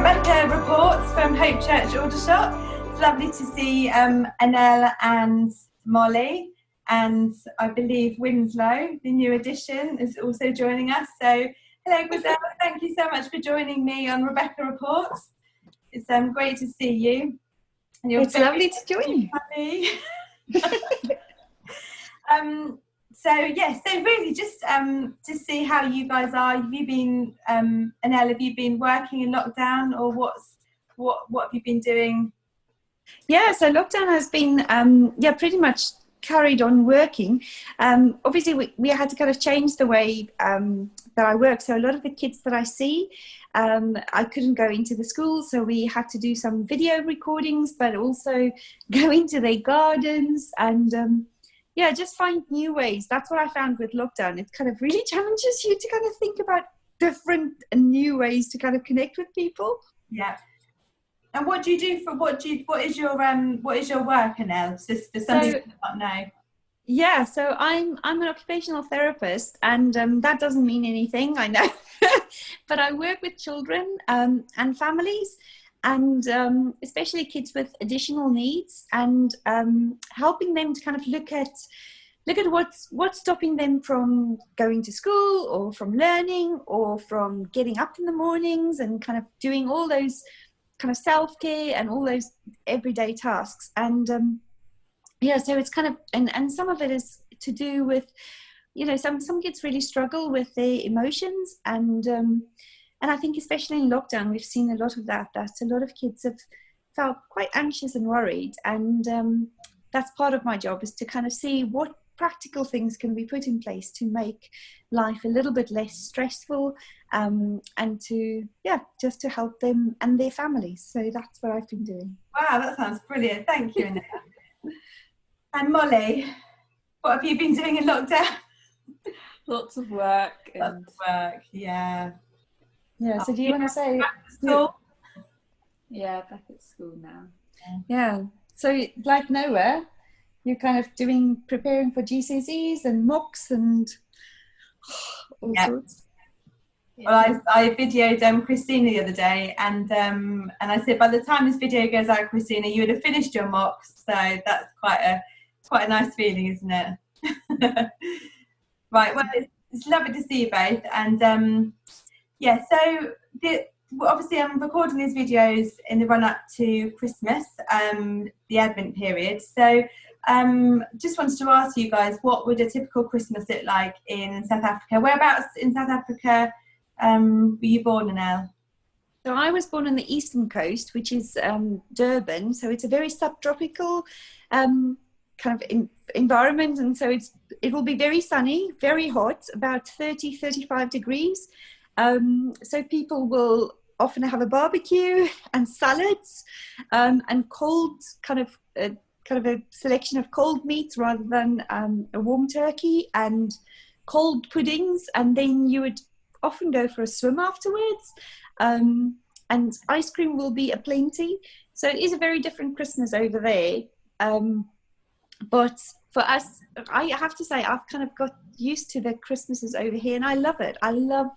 Rebecca reports from Hope Church, Aldershot. It's lovely to see Annelle and Molly, and I believe Winslow, the new addition, is also joining us. So hello Griselle, thank you so much for joining me on Rebecca Reports. It's great to see you. And it's lovely to join you. So really just to see how you guys are. Have you been, Annelle, have you been working in lockdown, or what have you been doing? Yeah, so lockdown has been, pretty much carried on working. Obviously we had to kind of change the way that I work. So a lot of the kids that I see, I couldn't go into the school, so we had to do some video recordings, but also go into their gardens and just find new ways. That's what I found with lockdown. It kind of really challenges you to kind of think about different and new ways to kind of connect with people. Yeah. And what do you do what is your work, Annelle? Just for somebody who does not know. Yeah, so I'm an occupational therapist, and that doesn't mean anything, I know. But I work with children and families, and especially kids with additional needs, and helping them to kind of look at what's stopping them from going to school, or from learning, or from getting up in the mornings, and kind of doing all those kind of self-care and all those everyday tasks. And so it's kind of, and some of it is to do with, some kids really struggle with their emotions, and I think especially in lockdown we've seen a lot of that a lot of kids have felt quite anxious and worried, and that's part of my job, is to kind of see what practical things can be put in place to make life a little bit less stressful, and just to help them and their families. So that's what I've been doing. Wow, that sounds brilliant. Thank you, Annette. And Molly, what have you been doing in lockdown? Lots of work. Yeah. Yeah, so do you want to say... Back to school? Yeah, back at school now. Yeah, so like Noah, you're kind of preparing for GCSEs and mocks and all sorts. Well, I videoed Christina the other day, and I said, by the time this video goes out, Christina, you would have finished your mocks. So that's quite a nice feeling, isn't it? Right. Well, it's lovely to see you both, and so obviously I'm recording these videos in the run up to Christmas, the Advent period. So just wanted to ask you guys, what would a typical Christmas look like in South Africa? Whereabouts in South Africa were you born, Annelle? So I was born on the eastern coast, which is Durban. So it's a very subtropical kind of environment, and so it will be very sunny, very hot, about 35 degrees. So people will often have a barbecue and salads, and cold kind of a selection of cold meats rather than a warm turkey, and cold puddings, and then you would often go for a swim afterwards, and ice cream will be aplenty. So it is a very different Christmas over there, but for us, I have to say, I've kind of got used to the Christmases over here, and I love it. I love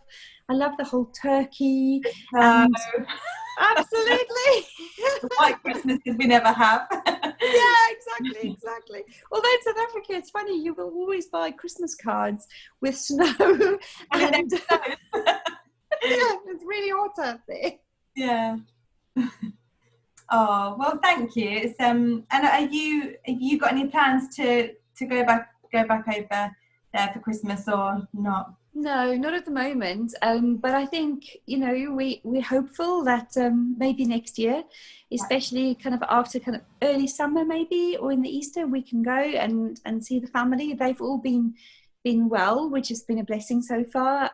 the whole turkey. And absolutely. The white Christmases we never have. Yeah, exactly. Although in South Africa, it's funny, you will always buy Christmas cards with snow. And it's really hot out there. Yeah. Oh, well, thank you. It's and have you got any plans to go back over there for Christmas or not? No, not at the moment. But I think, we're hopeful that maybe next year, especially kind of after kind of early summer maybe, or in the Easter, we can go and see the family. They've all been well, which has been a blessing so far.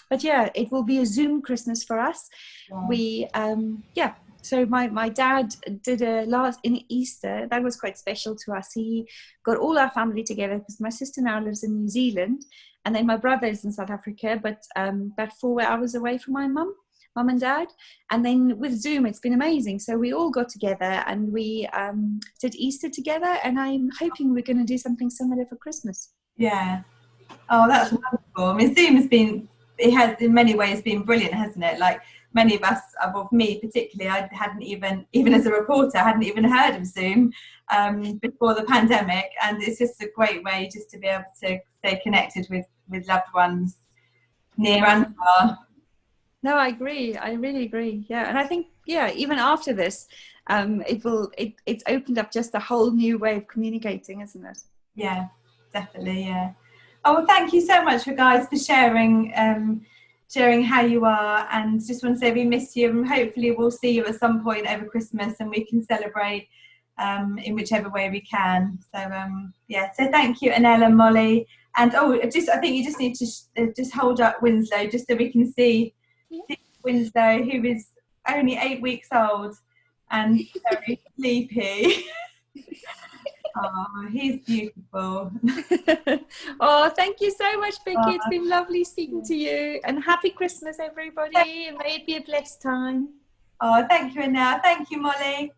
But yeah, it will be a Zoom Christmas for us. Yeah. So my dad did in Easter. That was quite special to us. He got all our family together, because my sister now lives in New Zealand, and then my brother is in South Africa, but about 4 hours away from my mum and dad. And then with Zoom, it's been amazing. So we all got together and we did Easter together, and I'm hoping we're going to do something similar for Christmas. Yeah. Oh, that's wonderful. I mean, Zoom has in many ways been brilliant, hasn't it? Like, many of us, well, me particularly, I hadn't even as a reporter, I hadn't even heard of Zoom before the pandemic, and it's just a great way just to be able to stay connected with loved ones near and far. No, I agree. I really agree. Yeah, and I think even after this, it's opened up just a whole new way of communicating, isn't it? Yeah, definitely. Yeah. Oh, well, thank you so much, guys, for sharing how you are, and just want to say we miss you, and hopefully we'll see you at some point over Christmas, and we can celebrate in whichever way we can. So so thank you, Annelle and Molly. And I think you just need to just hold up Winslow just so we can see Winslow, who is only 8 weeks old and very sleepy. Oh, he's beautiful. Oh, thank you so much, Vicky. It's been lovely speaking to you, and happy Christmas, everybody. And may it be a blessed time. Oh, thank you, Annelle. Thank you, Molly.